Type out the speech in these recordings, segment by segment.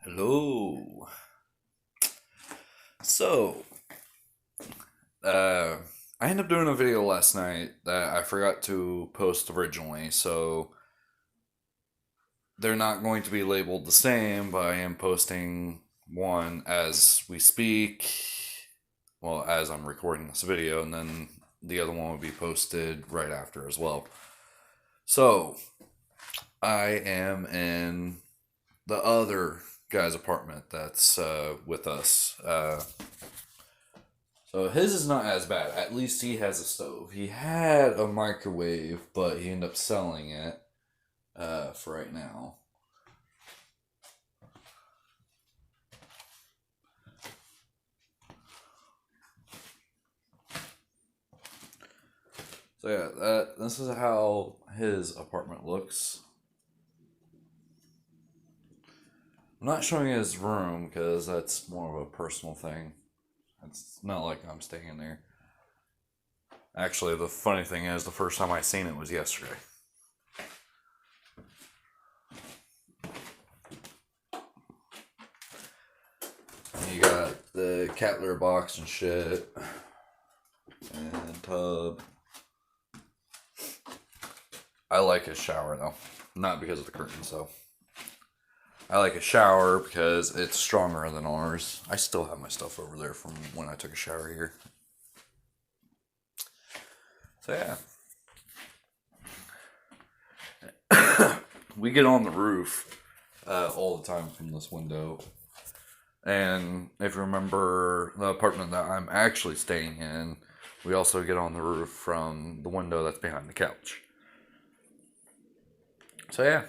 Hello. So, uh, I ended up doing a video last night that I forgot to post originally, so they're not going to be labeled the same, but I am posting one as we speak, well, as I'm recording this video, and then the other one will be posted right after as well. So, I am in the other guy's apartment that's with us. So his is not as bad. At least he has a stove. He had a microwave, but he ended up selling it for right now. So yeah, this is how his apartment looks. I'm not showing his room because that's more of a personal thing. It's not like I'm staying in there. Actually, the funny thing is, the first time I seen it was yesterday. You got the cat litter box and shit, and tub. I like his shower though, not because of the curtains though. I like a shower because it's stronger than ours. I still have my stuff over there from when I took a shower here. So yeah, we get on the roof all the time from this window. And if you remember the apartment that I'm actually staying in, we also get on the roof from the window that's behind the couch. So yeah.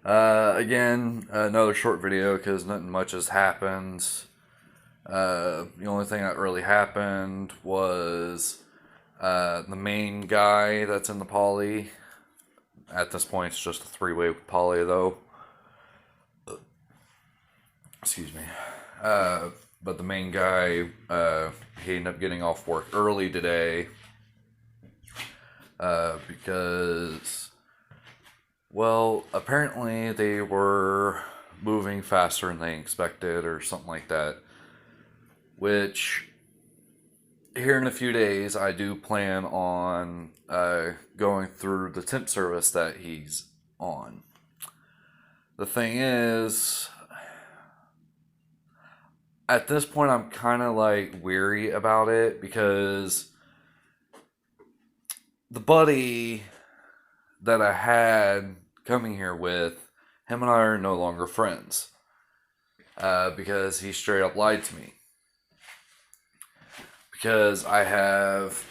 Again, another short video because nothing much has happened. The only thing that really happened was the main guy that's in the poly. At this point, it's just a three-way poly, though. Excuse me. But the main guy, he ended up getting off work early today because, well, apparently they were moving faster than they expected or something like that. Which, here in a few days, I do plan on going through the temp service that he's on. The thing is, at this point, I'm kind of like weary about it because the buddy that I had coming here with, him and I are no longer friends because he straight up lied to me. Because I have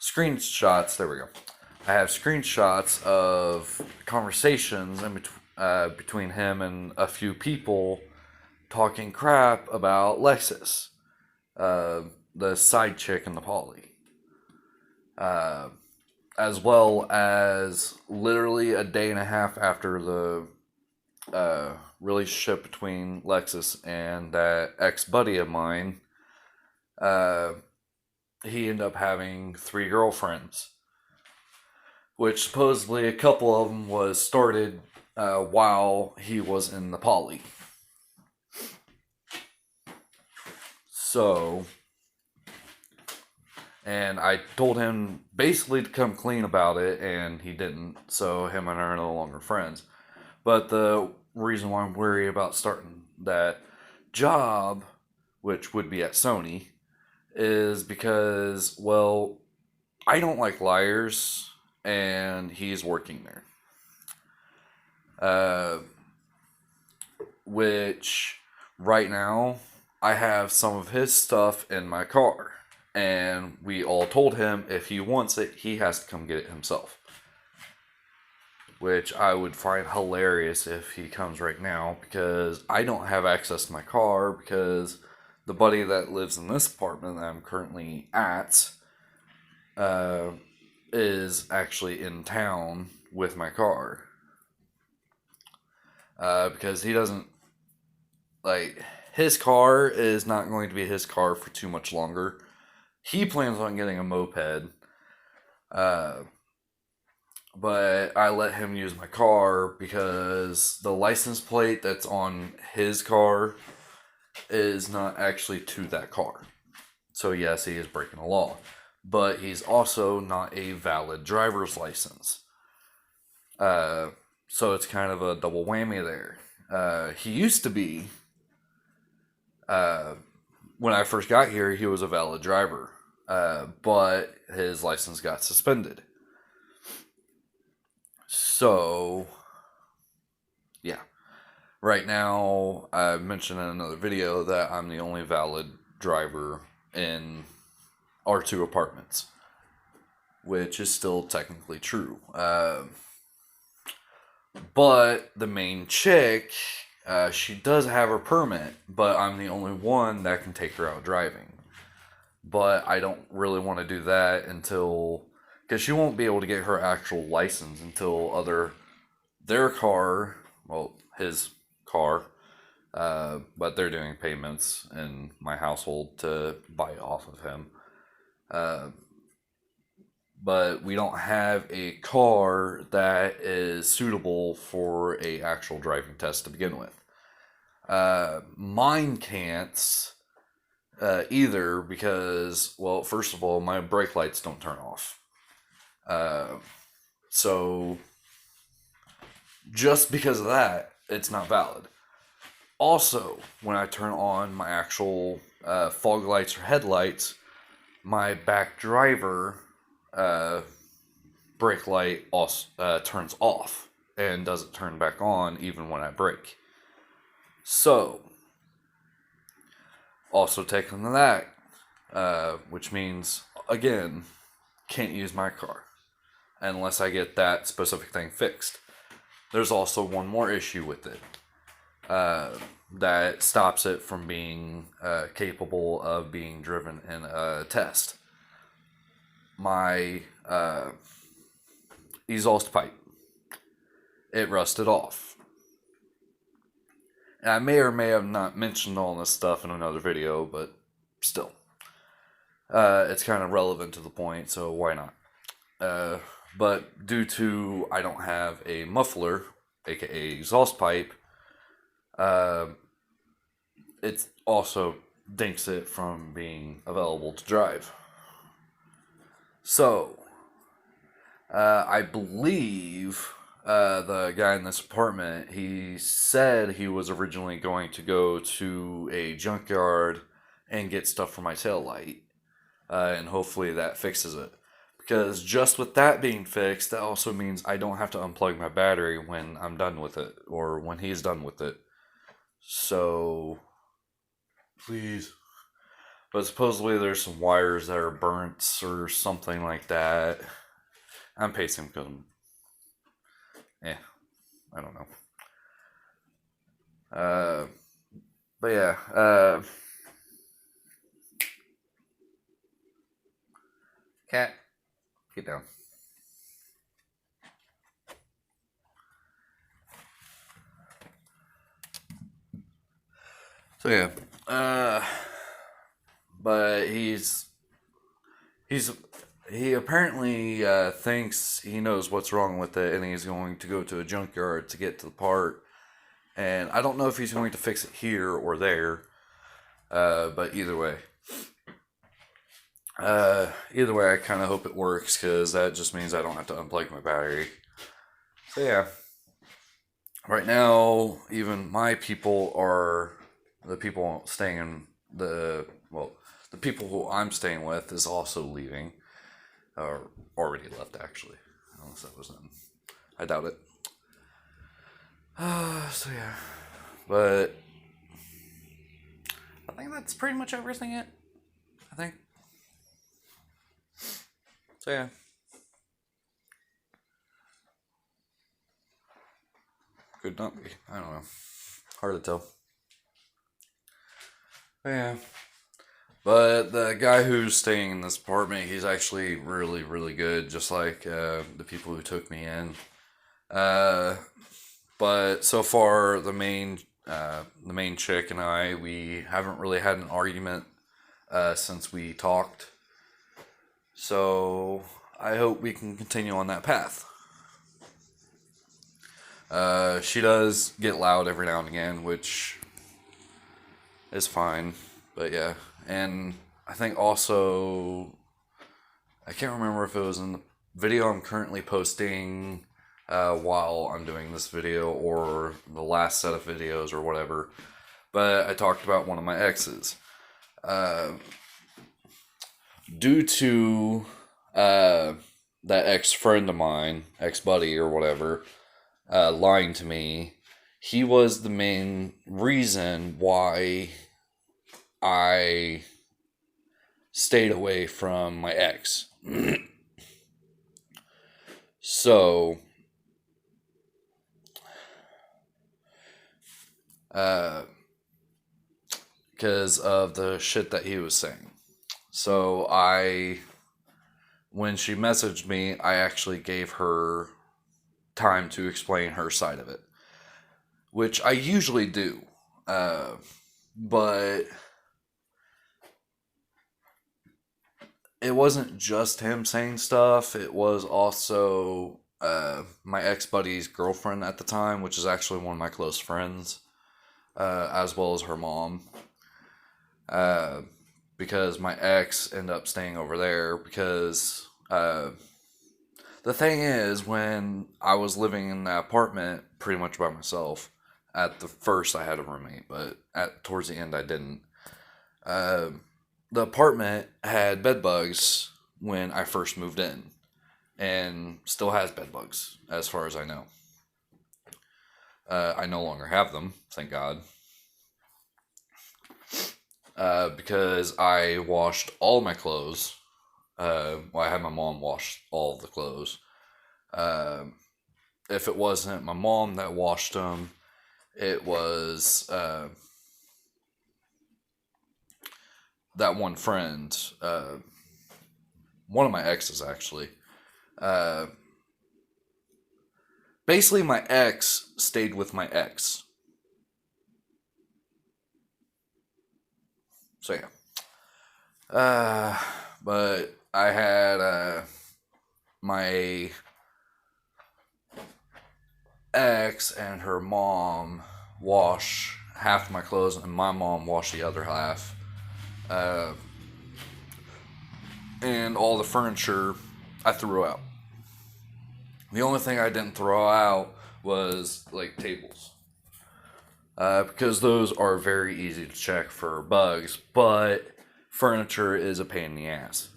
screenshots. There we go. I have screenshots of conversations between him and a few people talking crap about Lexus, the side chick in the poly, uh, as well as literally a day and a half after the relationship between Lexus and that ex buddy of mine. Uh, he ended up having three girlfriends, which supposedly a couple of them was started while he was in the poly. So, and I told him basically to come clean about it, and he didn't. So him and I are no longer friends. But the reason why I'm worried about starting that job, which would be at Sony, is because, well, I don't like liars, and he's working there. Uh, which right now I have some of his stuff in my car, and we all told him if he wants it, he has to come get it himself. Which I would find hilarious if he comes right now because I don't have access to my car because the buddy that lives in this apartment that I'm currently at uh, is actually in town with my car. Because he doesn't, like, his car is not going to be his car for too much longer. He plans on getting a moped. Uh, but I let him use my car because the license plate that's on his car is not actually to that car. So, yes, he is breaking the law, but he's also not a valid driver's license. So it's kind of a double whammy there. He used to be, when I first got here, he was a valid driver, but his license got suspended. So, yeah. Right now, I mentioned in another video that I'm the only valid driver in our two apartments, which is still technically true. But the main chick, she does have her permit, but I'm the only one that can take her out driving. But I don't really want to do that until, because she won't be able to get her actual license until their car, well, his car, but they're doing payments in my household to buy it off of him. But we don't have a car that is suitable for a actual driving test to begin with. Mine can't either because, well, first of all, my brake lights don't turn off. So just because of that, it's not valid. Also, when I turn on my actual fog lights or headlights, my back driver brake light also turns off and doesn't turn back on even when I brake. So, also taking that, which means, again, can't use my car unless I get that specific thing fixed. There's also one more issue with it that stops it from being capable of being driven in a test. My exhaust pipe, it rusted off. And I may or may have not mentioned all this stuff in another video, but still. It's kind of relevant to the point, so why not? But due to I don't have a muffler, aka exhaust pipe, it also dinks it from being available to drive. So, I believe the guy in this apartment, he said he was originally going to go to a junkyard and get stuff for my tail light, and hopefully that fixes it. Because just with that being fixed, that also means I don't have to unplug my battery when I'm done with it, or when he's done with it. So, please. But supposedly there's some wires that are burnt or something like that. I'm pacing because I don't know. But yeah, cat, get down. So yeah, but he apparently thinks he knows what's wrong with it, and he's going to go to a junkyard to get to the part. And I don't know if he's going to fix it here or there, but either way, I kind of hope it works because that just means I don't have to unplug my battery. So yeah, right now, even my people are the people staying in the people who I'm staying with is also leaving, or already left actually, unless that was them. I doubt it. So yeah, but I think that's pretty much everything. I think. So yeah. Could not be. I don't know. Hard to tell. But yeah. But the guy who's staying in this apartment, he's actually really, really good, just like the people who took me in. But so far, the main chick and I, we haven't really had an argument since we talked. So I hope we can continue on that path. She does get loud every now and again, which is fine. But yeah, and I think also I can't remember if it was in the video I'm currently posting while I'm doing this video or the last set of videos or whatever. But I talked about one of my exes. Uh, Due to that ex friend of mine, ex buddy or whatever, lying to me, he was the main reason why I stayed away from my ex. So, because of the shit that he was saying. So, when she messaged me, I actually gave her time to explain her side of it, which I usually do. But it wasn't just him saying stuff, it was also my ex buddy's girlfriend at the time, which is actually one of my close friends, as well as her mom. Because my ex ended up staying over there because the thing is, when I was living in the apartment pretty much by myself, at the first I had a roommate, but towards the end I didn't. Uh, the apartment had bed bugs when I first moved in, and still has bed bugs as far as I know. I no longer have them, thank God, because I washed all my clothes. I had my mom wash all of the clothes. Uh, if it wasn't my mom that washed them, it was that one friend, one of my exes actually. Uh, Basically, my ex stayed with my ex. So yeah. But I had my ex and her mom wash half my clothes, and my mom wash the other half. Uh, and all the furniture I threw out. The only thing I didn't throw out was like tables. Because those are very easy to check for bugs, but furniture is a pain in the ass.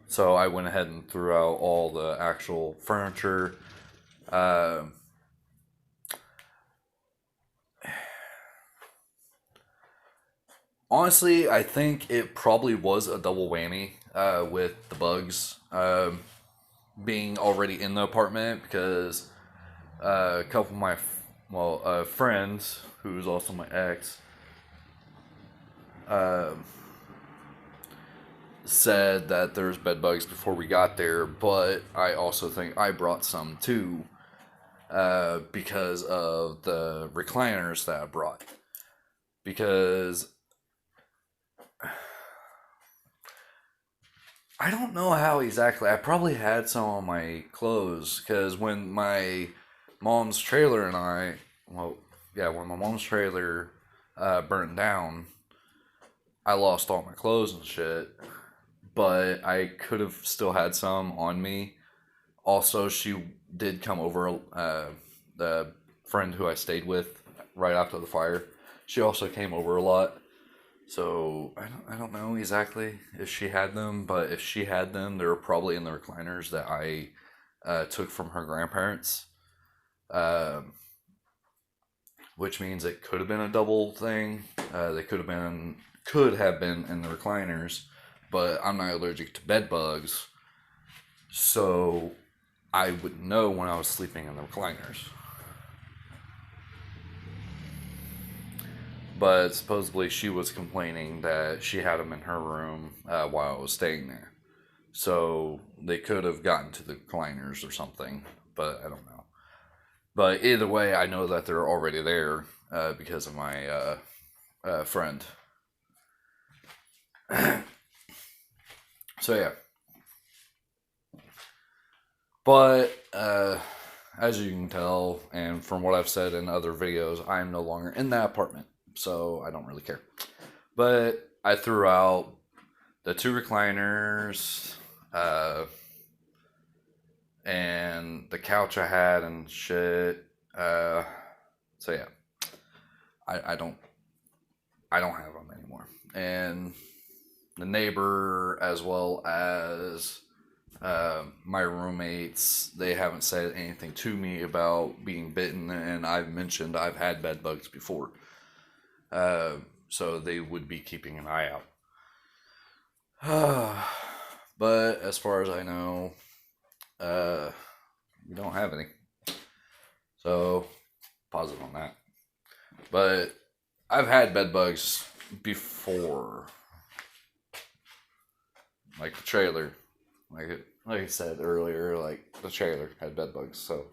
So I went ahead and threw out all the actual furniture. Uh, Honestly, I think it probably was a double whammy with the bugs being already in the apartment because a couple of my friends, who's also my ex, uh, said that there's bed bugs before we got there, but I also think I brought some too because of the recliners that I brought. Because I don't know how exactly. I probably had some on my clothes because when my mom's trailer and I, well, yeah, when my mom's trailer burnt down, I lost all my clothes and shit. But I could have still had some on me. Also, she did come over. The friend who I stayed with right after the fire, she also came over a lot. So I don't know exactly if she had them, but if she had them, they were probably in the recliners that I took from her grandparents, um, which means it could have been a double thing. They could have been in the recliners, but I'm not allergic to bed bugs, so I would know when I was sleeping in the recliners. But supposedly she was complaining that she had them in her room while I was staying there. So they could have gotten to the recliners or something, but I don't know. But either way, I know that they're already there because of my friend. So yeah. But as you can tell, and from what I've said in other videos, I am no longer in that apartment, so I don't really care. But I threw out the two recliners, and the couch I had and shit. So yeah, I don't have them anymore. And the neighbor, as well as my roommates, they haven't said anything to me about being bitten, and I've mentioned I've had bed bugs before. So they would be keeping an eye out. But as far as I know, we don't have any. So positive on that. But I've had bed bugs before, like the trailer, like I said earlier, like the trailer had bed bugs. So,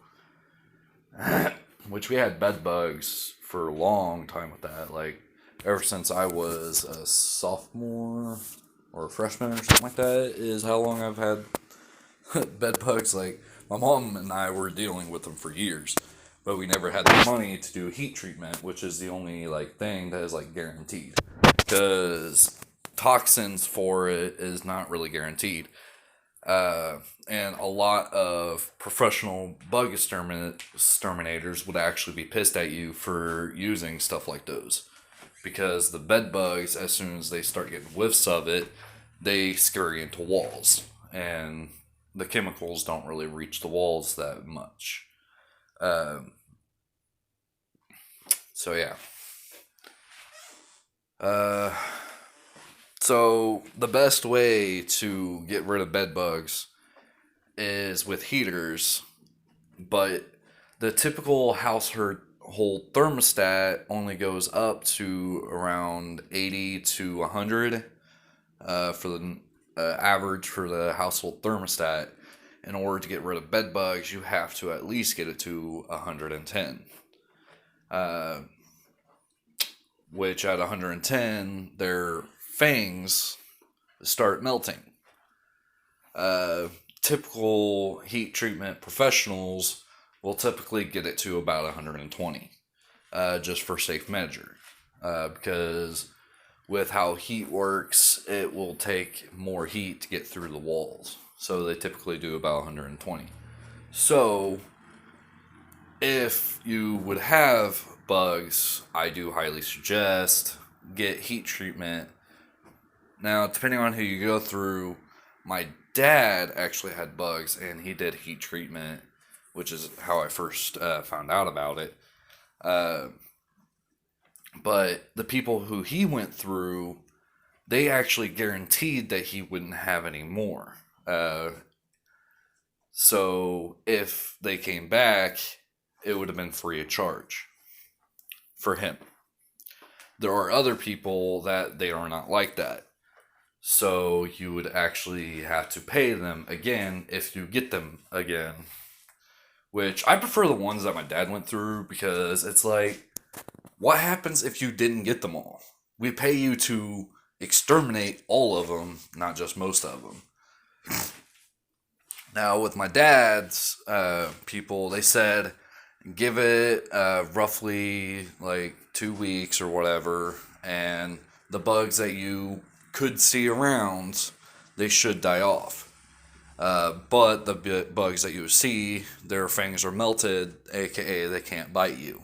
which we had bed bugs for a long time with that. Like ever since I was a sophomore or a freshman or something like that is how long I've had bed bugs. Like my mom and I were dealing with them for years, but we never had the money to do heat treatment, which is the only like thing that is like guaranteed. Because toxins for it is not really guaranteed. And a lot of professional bug exterminators would actually be pissed at you for using stuff like those. Because the bed bugs, as soon as they start getting whiffs of it, they scurry into walls. And the chemicals don't really reach the walls that much. So yeah. So the best way to get rid of bed bugs is with heaters, but the typical household thermostat only goes up to around 80 to 100 for the average for the household thermostat. In order to get rid of bed bugs, you have to at least get it to 110. Which at 110, their fangs start melting. Typical heat treatment professionals will typically get it to about 120, just for safe measure. Because with how heat works, it will take more heat to get through the walls. So they typically do about 120. So if you would have bugs, I do highly suggest get heat treatment. Now, depending on who you go through, my dad actually had bugs and he did heat treatment, which is how I first found out about it. But the people who he went through, they actually guaranteed that he wouldn't have any more. So if they came back, it would have been free of charge for him. There are other people that they are not like that. So you would actually have to pay them again if you get them again. Which I prefer the ones that my dad went through because it's like, what happens if you didn't get them all? We pay you to exterminate all of them, not just most of them. Now, with my dad's people, they said give it roughly like 2 weeks or whatever, and the bugs that you could see around, they should die off. But the bugs that you see, their fangs are melted, aka they can't bite you.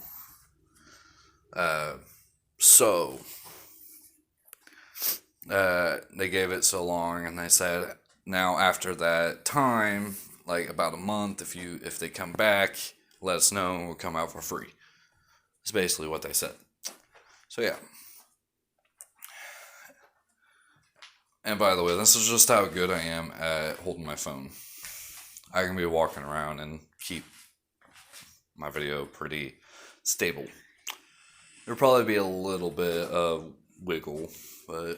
So they gave it so long, and they said now after that time, like about a month, if they come back, let us know, and we'll come out for free. It's basically what they said. So yeah. And by the way, this is just how good I am at holding my phone. I can be walking around and keep my video pretty stable. There'll probably be a little bit of wiggle, but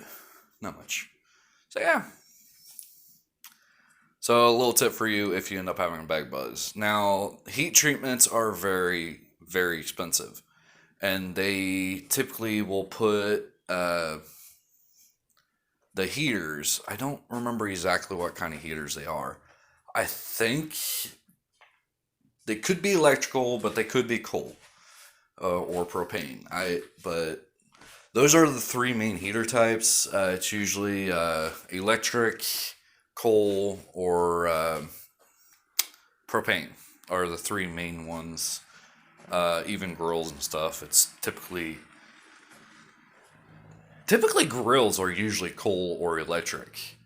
not much. So yeah. So a little tip for you if you end up having a bed buzz. Now, heat treatments are very, very expensive. And they typically will put the heaters. I don't remember exactly what kind of heaters they are. I think they could be electrical, but they could be coal or propane. But those are the three main heater types. It's usually electric, coal, or propane are the three main ones. Even grills and stuff. It's typically grills are usually coal or electric,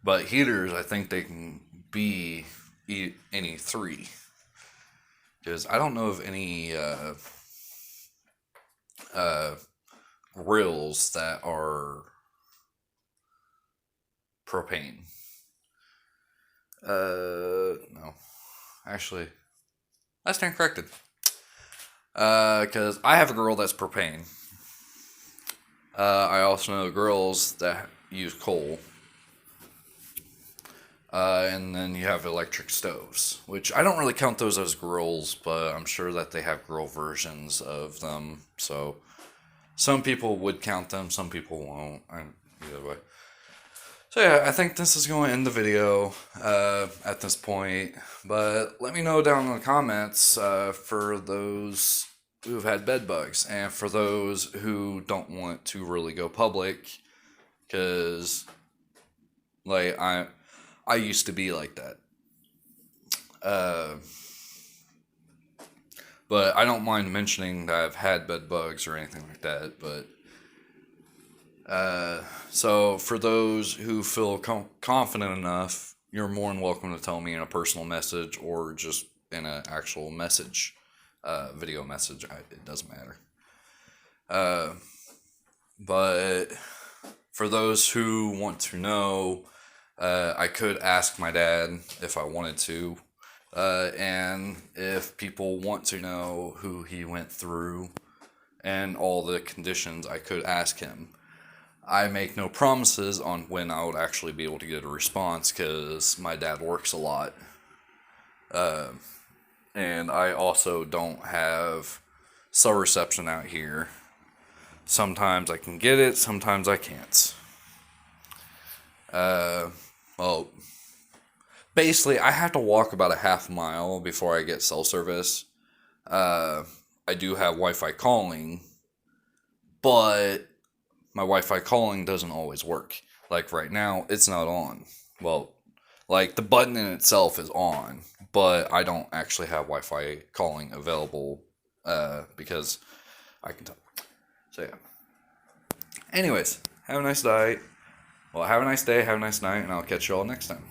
but heaters I think they can be any three. Because I don't know of any grills that are propane. No, actually, I stand corrected. Because I have a grill that's propane. I also know grills that use coal. And then you have electric stoves, which I don't really count those as grills, but I'm sure that they have grill versions of them. So some people would count them, some people won't. Either way. So yeah, I think this is going to end the video at this point. But let me know down in the comments for those who've had bed bugs and for those who don't want to really go public, because like I used to be like that. But I don't mind mentioning that I've had bed bugs or anything like that. But so for those who feel confident enough, you're more than welcome to tell me in a personal message or just in an actual message, video message. It doesn't matter. But for those who want to know, I could ask my dad if I wanted to. And if people want to know who he went through and all the conditions, I could ask him. I make no promises on when I would actually be able to get a response because my dad works a lot. And I also don't have cell reception out here. Sometimes I can get it, sometimes I can't. Well, basically, I have to walk about a half mile before I get cell service. I do have Wi-Fi calling, but my Wi-Fi calling doesn't always work. Like right now, it's not on. Well, like the button in itself is on, but I don't actually have Wi-Fi calling available because I can tell. So yeah. Anyways, have a nice day. Well, have a nice day, have a nice night, and I'll catch you all next time.